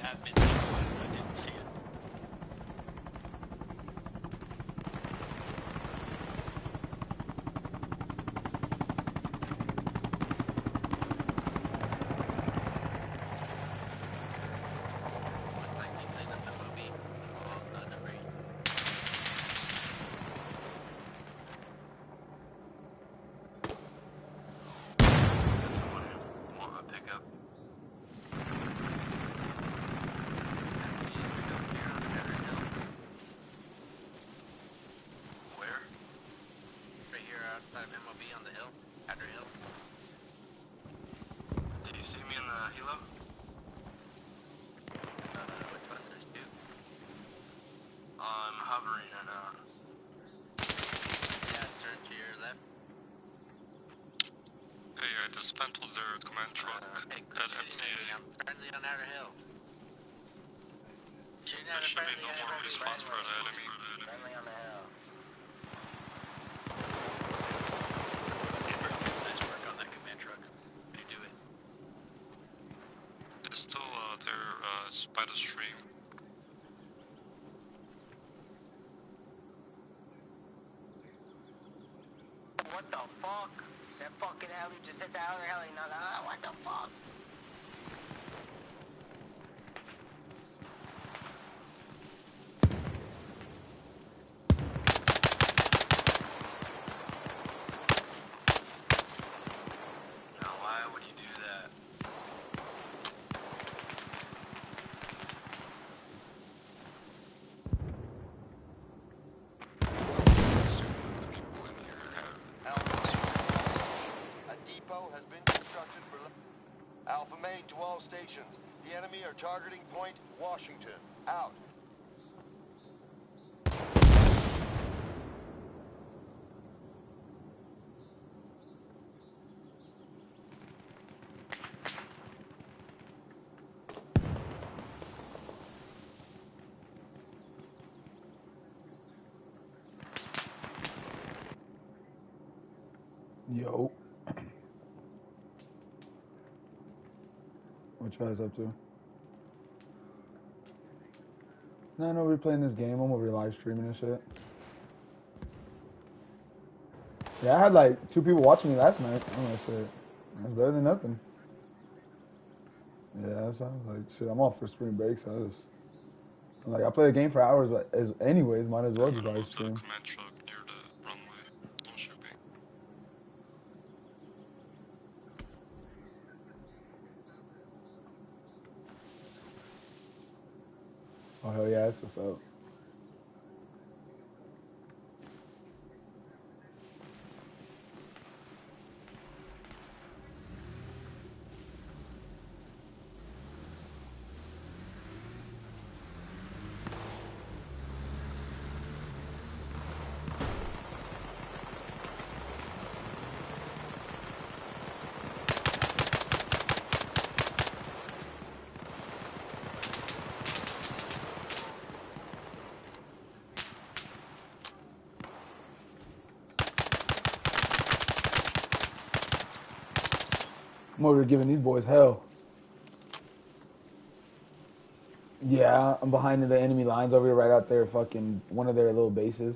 admin thing, I didn't see it. Dismantled their command truck at MTA. Friendly on outer hill. There should be no more response for the enemy. Friendly on the hill. Nice work on that command truck. How do you do it? They're still there by the stream. What the fuck? That fucking heli just hit the other heli. No, what the fuck? Now, why would you do that? Has been constructed for Alpha Main to all stations. The enemy are targeting Point Washington. Out. Yo. What you guys up to? No, we're playing this game. I'm over here live streaming and shit. Yeah, I had like 2 people watching me last night. Oh shit. That's better than nothing. Yeah, that sounds like shit. I'm off for spring break, so I play the game for hours, but anyways, might as well just live stream. Command truck near the runway. Don't shoot me. Oh hell yeah, that's what's up. I'm over here giving these boys hell. Yeah, I'm behind the enemy lines over here, right out there, fucking one of their little bases.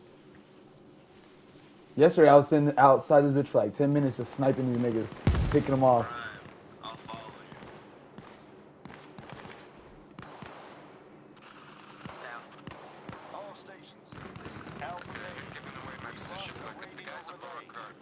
Yesterday, I was sitting outside this bitch for like 10 minutes just sniping these niggas, picking them off. I'll follow you. All stations. This is Alpha Main. Giving away my position, but I think the guys above our guard.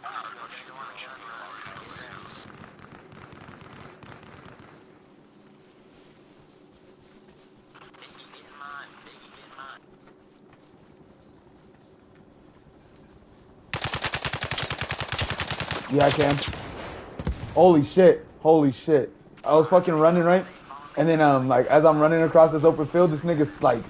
Yeah, I can. Holy shit. Holy shit. I was fucking running, right? And then, like, as I'm running across this open field, this nigga, like,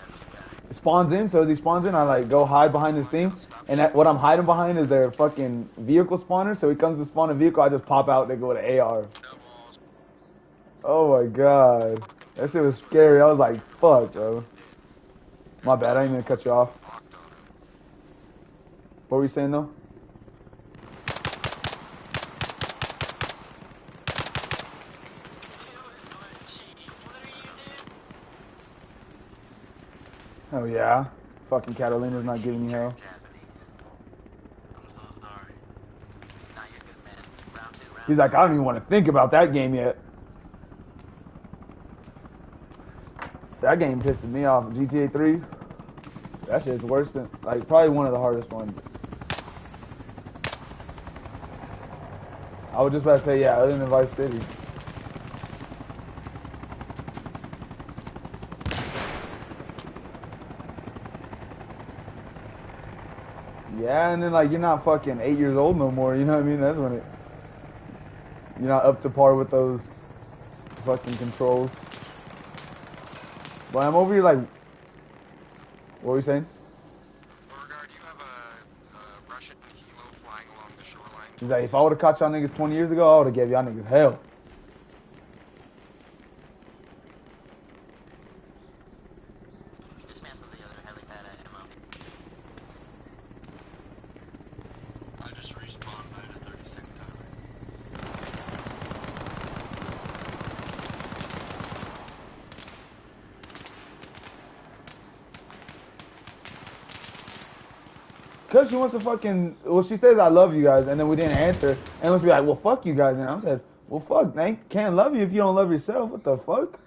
spawns in. So as he spawns in, I, like, go hide behind this thing. And what I'm hiding behind is their fucking vehicle spawner. So he comes to spawn a vehicle, I just pop out, they go to AR. Oh my god. That shit was scary. I was like, fuck, bro. My bad, I didn't mean to cut you off. What were you saying, though? Oh yeah, fucking Catalina's not giving you hell. Japanese. I'm so sorry. Nah, you're good, man. Round 2, round He's like, I don't even want to think about that game yet. That game pissed me off. GTA 3. That shit's worse than, like, probably one of the hardest ones. I was just about to say, yeah, other than Vice City. Yeah, and then, like, you're not fucking 8 years old no more, you know what I mean? That's when you're not up to par with those fucking controls. But I'm over here, like, what were you saying? Beauregard, you have a Russian helo flying along the shoreline. He's like, if I would have caught y'all niggas 20 years ago, I would have gave y'all niggas hell. Dismantle the other helipad at ammo. I just respawned by the 30-second timer. Cause she wants to fucking, well, she says I love you guys, and then we didn't answer, and let's be like, well, fuck you guys, and I said, well, fuck, man, can't love you if you don't love yourself. What the fuck?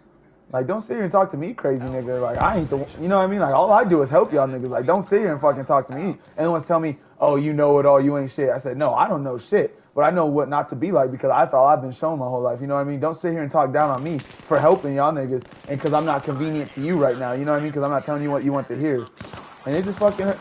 Like, don't sit here and talk to me, crazy nigga. Like, I ain't the, you know what I mean? Like, all I do is help y'all niggas. Like, don't sit here and fucking talk to me. And once tell me, oh, you know it all, you ain't shit. I said, no, I don't know shit, but I know what not to be like because that's all I've been shown my whole life. You know what I mean? Don't sit here and talk down on me for helping y'all niggas, and because I'm not convenient to you right now. You know what I mean? Because I'm not telling you what you want to hear, and it just fucking.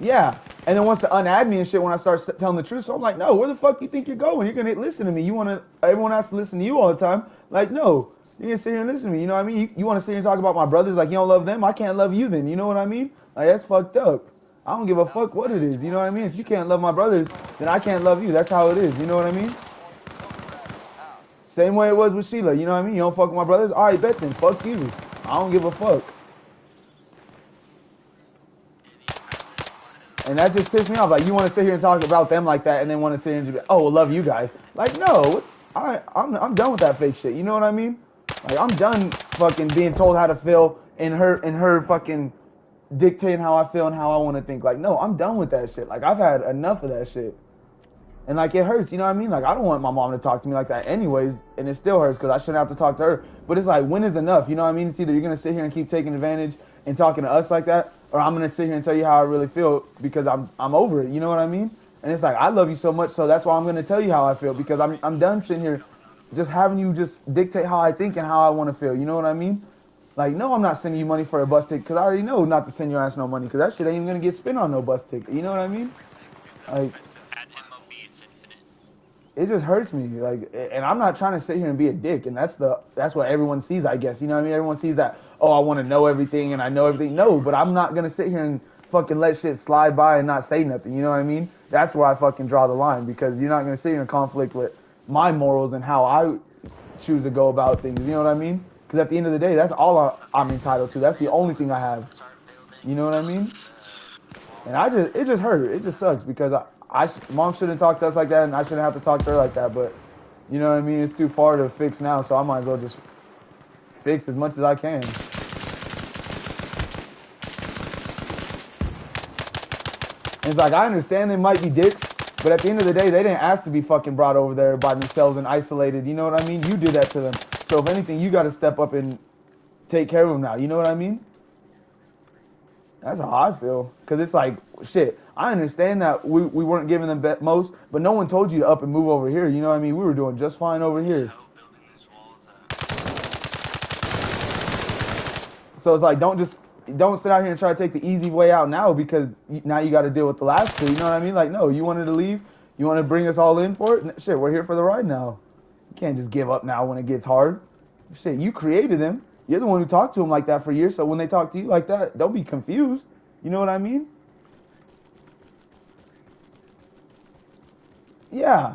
Yeah, and then wants to unadd me and shit when I start telling the truth. So I'm like, no, where the fuck you think you're going? You're gonna listen to me. You wanna? Everyone has to listen to you all the time. Like, no, you can sit here and listen to me. You know what I mean? You want to sit here and talk about my brothers like you don't love them? I can't love you then. You know what I mean? Like, that's fucked up. I don't give a fuck what it is. You know what I mean? If you can't love my brothers, then I can't love you. That's how it is. You know what I mean? Same way it was with Sheila. You know what I mean? You don't fuck with my brothers? All right, bet then. Fuck you. I don't give a fuck. And that just pissed me off. Like, you want to sit here and talk about them like that, and then want to sit here and be, oh, well, love you guys. Like, no, I'm done with that fake shit. You know what I mean? Like, I'm done fucking being told how to feel and her fucking dictating how I feel and how I want to think. Like, no, I'm done with that shit. Like, I've had enough of that shit. And like, it hurts. You know what I mean? Like, I don't want my mom to talk to me like that anyways, and it still hurts because I shouldn't have to talk to her. But it's like, when is enough? You know what I mean? It's either you're gonna sit here and keep taking advantage and talking to us like that, or I'm gonna sit here and tell you how I really feel because I'm over it. You know what I mean? And it's like, I love you so much, so that's why I'm gonna tell you how I feel because I'm done sitting here just having you just dictate how I think and how I want to feel. You know what I mean? Like, no, I'm not sending you money for a bus ticket because I already know not to send your ass no money because that shit ain't even gonna get spent on no bus ticket. You know what I mean? Like, it just hurts me. Like, and I'm not trying to sit here and be a dick, and that's what everyone sees, I guess. You know what I mean? Everyone sees that, oh, I want to know everything and I know everything. No, but I'm not gonna sit here and fucking let shit slide by and not say nothing. You know what I mean? That's where I fucking draw the line because you're not gonna sit here in conflict with my morals and how I choose to go about things. You know what I mean? Because at the end of the day, that's all I'm entitled to. That's the only thing I have. You know what I mean? And it just hurt. It just sucks because Mom shouldn't talk to us like that, and I shouldn't have to talk to her like that. But you know what I mean? It's too far to fix now, so I might as well just fix as much as I can. And it's like, I understand they might be dicks, but at the end of the day, they didn't ask to be fucking brought over there by themselves and isolated. You know what I mean? You did that to them. So if anything, you got to step up and take care of them now. You know what I mean? That's how I feel. Because it's like, shit, I understand that we weren't giving them most, but no one told you to up and move over here. You know what I mean? We were doing just fine over here. So it's like, don't sit out here and try to take the easy way out now because now you got to deal with the last two. You know what I mean? Like, no, you wanted to leave. You want to bring us all in for it? Shit, we're here for the ride now. You can't just give up now when it gets hard. Shit, you created them. You're the one who talked to them like that for years, so when they talk to you like that, don't be confused. You know what I mean? Yeah.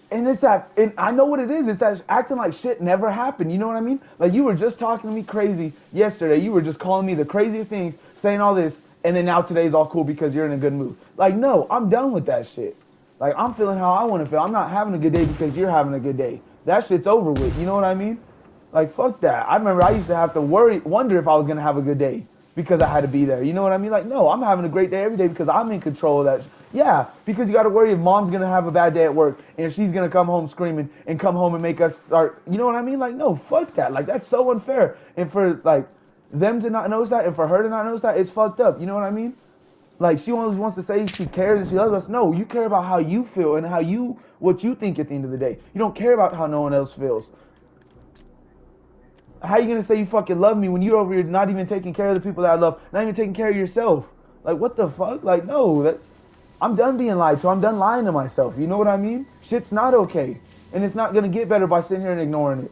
And it's that, and I know what it is. It's that acting like shit never happened. You know what I mean? Like, you were just talking to me crazy yesterday. You were just calling me the craziest things, saying all this, and then now today's all cool because you're in a good mood. Like, no, I'm done with that shit. Like, I'm feeling how I want to feel. I'm not having a good day because you're having a good day. That shit's over with. You know what I mean? Like, fuck that. I remember I used to have to wonder if I was going to have a good day because I had to be there. You know what I mean? Like, no, I'm having a great day every day because I'm in control of that. Yeah, because you got to worry if mom's going to have a bad day at work and if she's going to come home screaming and come home and make us start. You know what I mean? Like, no, fuck that. Like, that's so unfair. And for, like, them to not notice that and for her to not notice that, it's fucked up. You know what I mean? Like, she always wants to say she cares and she loves us. No, you care about how you feel and what you think at the end of the day. You don't care about how no one else feels. How you gonna say you fucking love me when you're over here not even taking care of the people that I love, not even taking care of yourself? Like, what the fuck? Like, no, I'm done being lied to. I'm done lying to myself. You know what I mean? Shit's not okay. And it's not gonna get better by sitting here and ignoring it.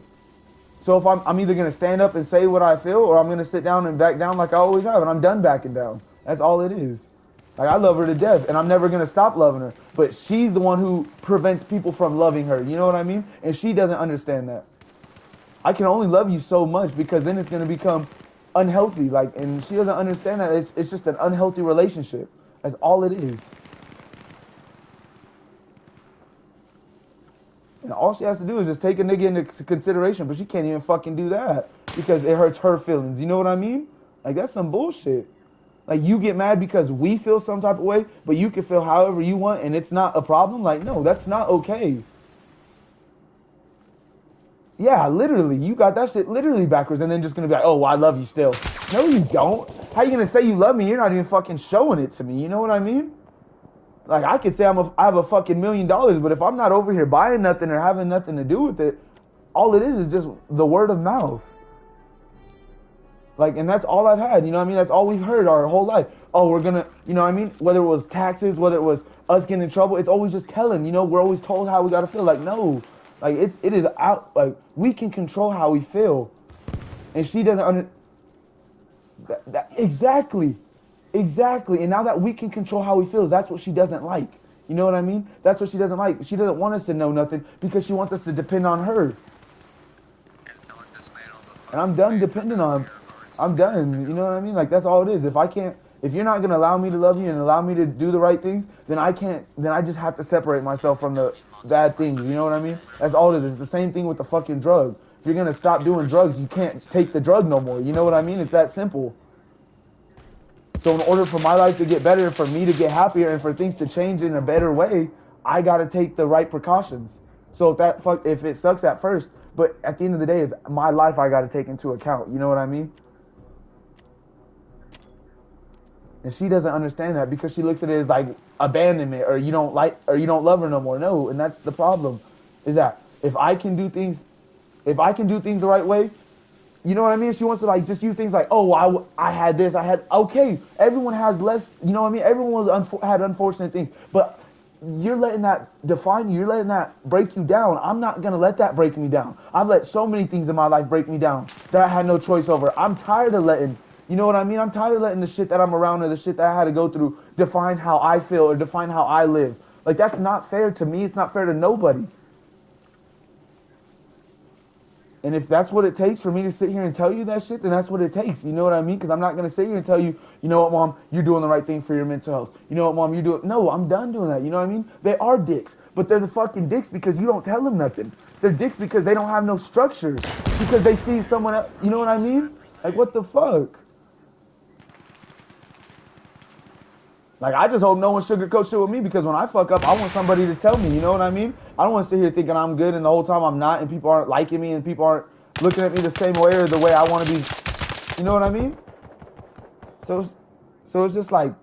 So if I'm either gonna stand up and say what I feel, or I'm gonna sit down and back down like I always have, and I'm done backing down. That's all it is. Like, I love her to death, and I'm never gonna stop loving her. But she's the one who prevents people from loving her. You know what I mean? And she doesn't understand that. I can only love you so much because then it's going to become unhealthy. Like, and she doesn't understand that. It's just an unhealthy relationship. That's all it is. And all she has to do is just take a nigga into consideration, but she can't even fucking do that because it hurts her feelings. You know what I mean? Like, that's some bullshit. Like, you get mad because we feel some type of way, but you can feel however you want and it's not a problem. Like, no, that's not okay. Yeah, literally. You got that shit literally backwards and then just going to be like, oh, well, I love you still. No, you don't. How you going to say you love me? You're not even fucking showing it to me. You know what I mean? Like, I could say I have a fucking $1 million, but if I'm not over here buying nothing or having nothing to do with it, all it is just the word of mouth. Like, and that's all I've had. You know what I mean? That's all we've heard our whole life. Oh, we're going to, you know what I mean? Whether it was taxes, whether it was us getting in trouble, it's always just telling. You know, we're always told how we got to feel. Like, no. Like, it is out, like, we can control how we feel. And she doesn't exactly. And now that we can control how we feel, that's what she doesn't like. You know what I mean? That's what she doesn't like. She doesn't want us to know nothing because she wants us to depend on her. And I'm done depending on, I'm done. You know what I mean? Like, that's all it is. If you're not going to allow me to love you and allow me to do the right things, then I just have to separate myself from the bad things. You know what I mean? That's all it is. It's the same thing with the fucking drug. If you're going to stop doing drugs, you can't take the drug no more. You know what I mean? It's that simple. So in order for my life to get better, for me to get happier, and for things to change in a better way, I got to take the right precautions. So if it sucks at first, but at the end of the day, it's my life I got to take into account. You know what I mean? And she doesn't understand that because she looks at it as like abandonment or you don't love her no more. No, and that's the problem. Is that if I can do things the right way, you know what I mean? She wants to like just use things like, oh, I had this, okay, everyone has less, you know what I mean? Everyone had unfortunate things, but you're letting that define you. You're letting that break you down. I'm not going to let that break me down. I've let so many things in my life break me down that I had no choice over. I'm tired of letting, you know what I mean? I'm tired of letting the shit that I'm around or the shit that I had to go through define how I feel or define how I live. Like, that's not fair to me. It's not fair to nobody. And if that's what it takes for me to sit here and tell you that shit, then that's what it takes. You know what I mean? Because I'm not going to sit here and tell you, you know what, Mom, you're doing the right thing for your mental health. You know what, Mom, you're doing... No, I'm done doing that. You know what I mean? They are dicks. But they're the fucking dicks because you don't tell them nothing. They're dicks because they don't have no structure. Because they see someone else... You know what I mean? Like, what the fuck? Like, I just hope no one sugarcoats shit with me because when I fuck up, I want somebody to tell me, you know what I mean? I don't want to sit here thinking I'm good and the whole time I'm not and people aren't liking me and people aren't looking at me the same way or the way I want to be, you know what I mean? So it's just like,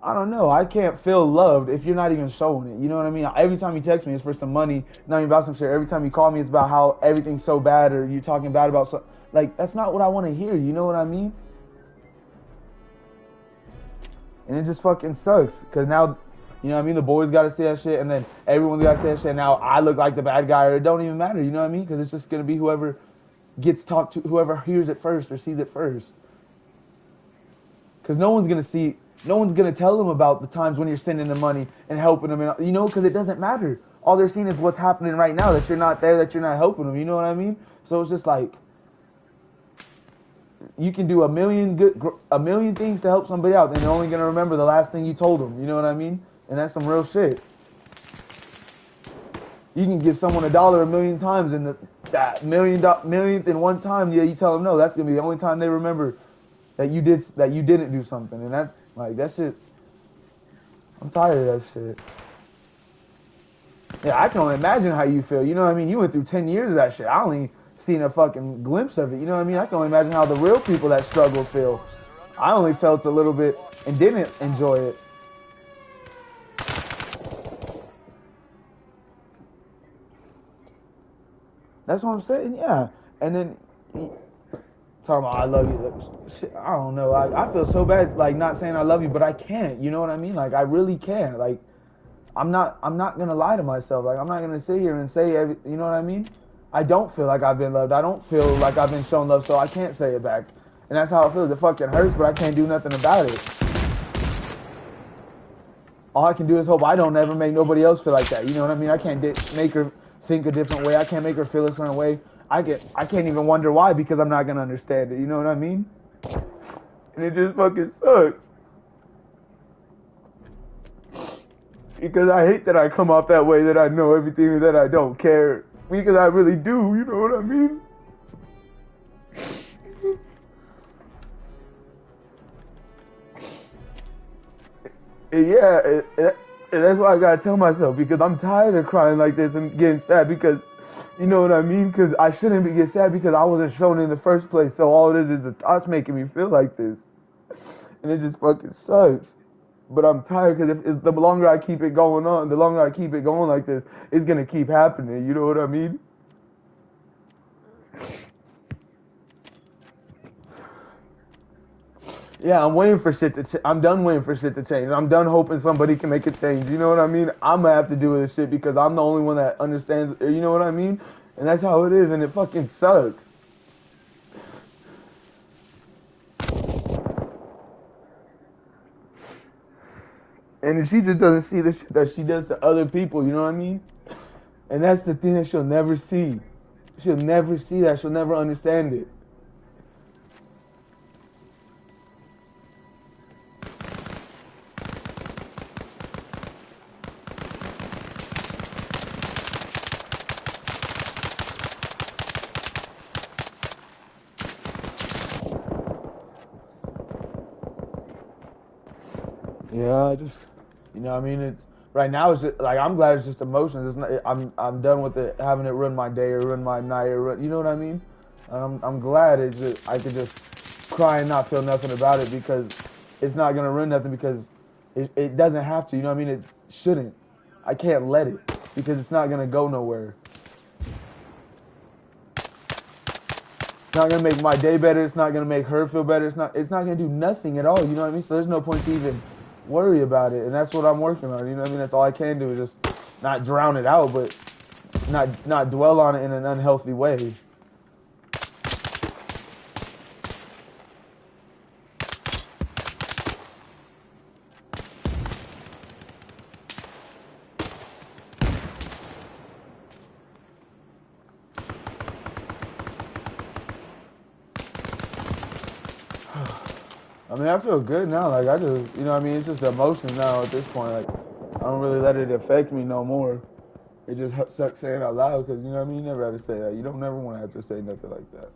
I don't know, I can't feel loved if you're not even showing it, you know what I mean? Every time you text me, it's for some money, not even about some shit. Every time you call me, it's about how everything's so bad or you're talking bad about something. Like, that's not what I want to hear, you know what I mean? And it just fucking sucks. Because now, you know what I mean? The boys got to say that shit. And then everyone's got to say that shit. And now I look like the bad guy. Or it don't even matter. You know what I mean? Because it's just going to be whoever gets talked to. Whoever hears it first or sees it first. Because no one's going to see. No one's going to tell them about the times when you're sending them money and helping them. And, you know, because it doesn't matter. All they're seeing is what's happening right now. That you're not there. That you're not helping them. You know what I mean? So it's just like. You can do a million things to help somebody out, and they're only gonna remember the last thing you told them. You know what I mean? And that's some real shit. You can give someone $1 1 million times, and that millionth in one time, yeah, you tell them no, that's gonna be the only time they remember that you didn't do something, and that shit. I'm tired of that shit. Yeah, I can only imagine how you feel. You know what I mean? You went through 10 years of that shit. I only seen a fucking glimpse of it. You know what I mean? I can only imagine how the real people that struggle feel. I only felt a little bit and didn't enjoy it. That's what I'm saying, yeah. And then talking about I love you. Shit, I don't know. I feel so bad like not saying I love you, but I can't. You know what I mean? Like I really can't. Like I'm not gonna lie to myself. Like I'm not gonna sit here and say you know what I mean? I don't feel like I've been loved. I don't feel like I've been shown love, so I can't say it back. And that's how it feels. It fucking hurts, but I can't do nothing about it. All I can do is hope I don't ever make nobody else feel like that. You know what I mean? I can't make her think a different way. I can't make her feel a certain way. I can't even wonder why because I'm not gonna understand it. You know what I mean? And it just fucking sucks. Because I hate that I come off that way, that I know everything, that I don't care. Because I really do, you know what I mean? Yeah, and that's why I gotta tell myself, because I'm tired of crying like this and getting sad, because, you know what I mean? Because I shouldn't be getting sad because I wasn't shown in the first place, so all it is the thoughts making me feel like this. And it just fucking sucks. But I'm tired because if the longer I keep it going on, the longer I keep it going like this, it's going to keep happening. You know what I mean? Yeah, I'm waiting for shit to I'm done waiting for shit to change. I'm done hoping somebody can make a change. You know what I mean? I'm going to have to do this shit because I'm the only one that understands. You know what I mean? And that's how it is, and it fucking sucks. And she just doesn't see the shit that she does to other people, you know what I mean? And that's the thing that she'll never see. She'll never see that. She'll never understand it. Yeah, I just, you know what I mean? It's right now. It's just, like I'm glad it's just emotions. It's not, I'm done with it having it ruin my day or ruin my night or you know what I mean? I'm glad it's just, I could just cry and not feel nothing about it because it's not gonna ruin nothing because it doesn't have to. You know what I mean? It shouldn't. I can't let it because it's not gonna go nowhere. It's not gonna make my day better. It's not gonna make her feel better. It's not gonna do nothing at all. You know what I mean? So there's no point to even worry about it, and that's what I'm working on. You know what I mean? That's all I can do is just not drown it out, but not dwell on it in an unhealthy way. I mean, I feel good now. Like, I just, you know what I mean? It's just emotion now at this point. Like, I don't really let it affect me no more. It just sucks saying it out loud because, you know what I mean? You never have to say that. You don't never want to have to say nothing like that.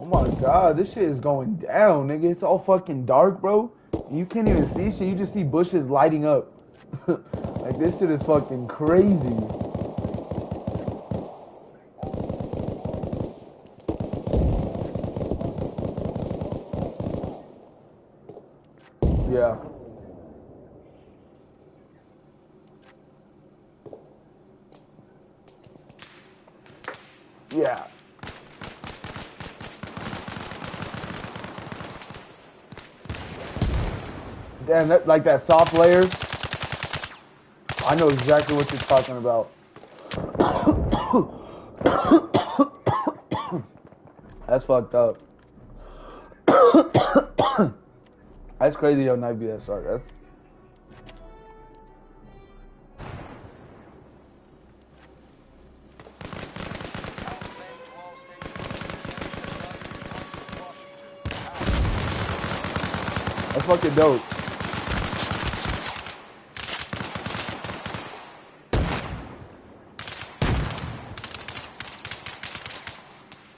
Oh my god, this shit is going down, nigga. It's all fucking dark, bro. You can't even see shit. You just see bushes lighting up. Like, this shit is fucking crazy. Yeah. Yeah. Damn, that, like that soft layer. I know exactly what you're talking about. That's fucked up. That's crazy, yo, knife be that sharp. That's Alpha main to all stations. Washington. that's fucking dope.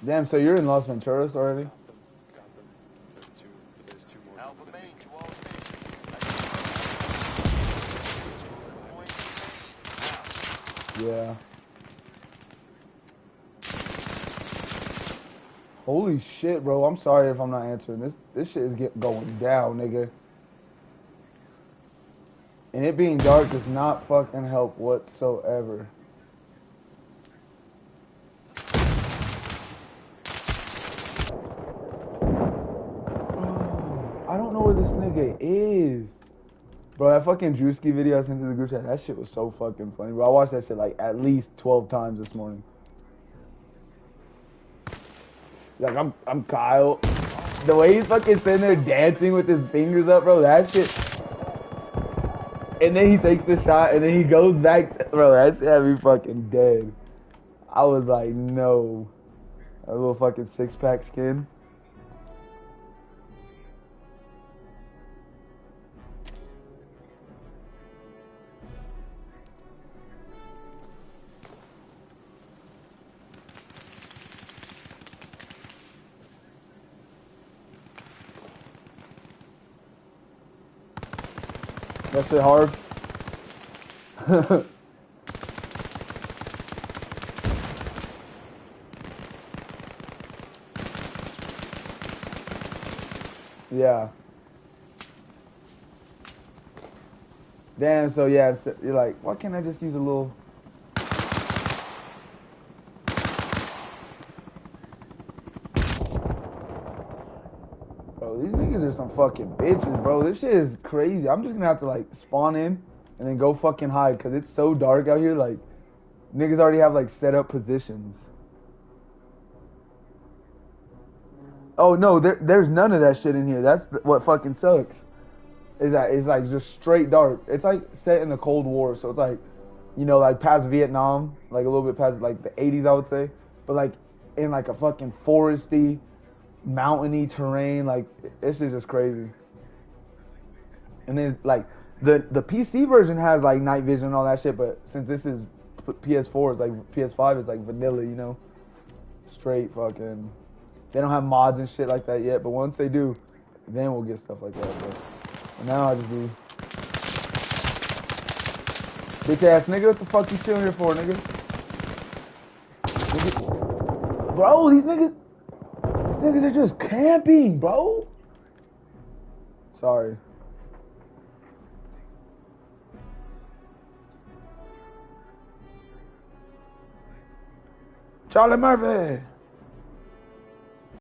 Damn, so you're in Las Venturas already? Got them. There's two more. Alpha main to all stations. Yeah. Holy shit, bro. I'm sorry if I'm not answering. This shit is going down, nigga. And it being dark does not fucking help whatsoever. I don't know where this nigga is. Bro, that fucking Drewski video I sent to the group chat, that shit was so fucking funny, bro. I watched that shit like at least 12 times this morning. Like, I'm Kyle. The way he's fucking sitting there dancing with his fingers up, bro, that shit. And then he takes the shot, and then he goes back. Bro, that shit had me fucking dead. I was like, no. A little fucking six-pack skin. That shit hard. Yeah. Damn, so yeah, you're like, why can't I just use a little... Bro, these niggas are some fucking bitches, bro. This shit is crazy. I'm just gonna have to, like, spawn in and then go fucking hide, because it's so dark out here, like, niggas already have, like, set up positions. Oh, no, there's none of that shit in here. That's what fucking sucks. Is that it's, like, just straight dark. It's, like, set in the Cold War, so it's, like, you know, like, past Vietnam, like, a little bit past, like, the 80s, I would say. But, like, in, like, a fucking foresty, mountainy terrain, like, it's just crazy. And then, like, the PC version has, like, night vision and all that shit, but since this is PS4, it's, like, PS5 is, like, vanilla, you know? Straight fucking... They don't have mods and shit like that yet, but once they do, then we'll get stuff like that, bro. And now I just be... Bitch ass nigga, what the fuck you chilling here for, nigga? Bro, these niggas are just camping, bro. Sorry. Charlie Murphy.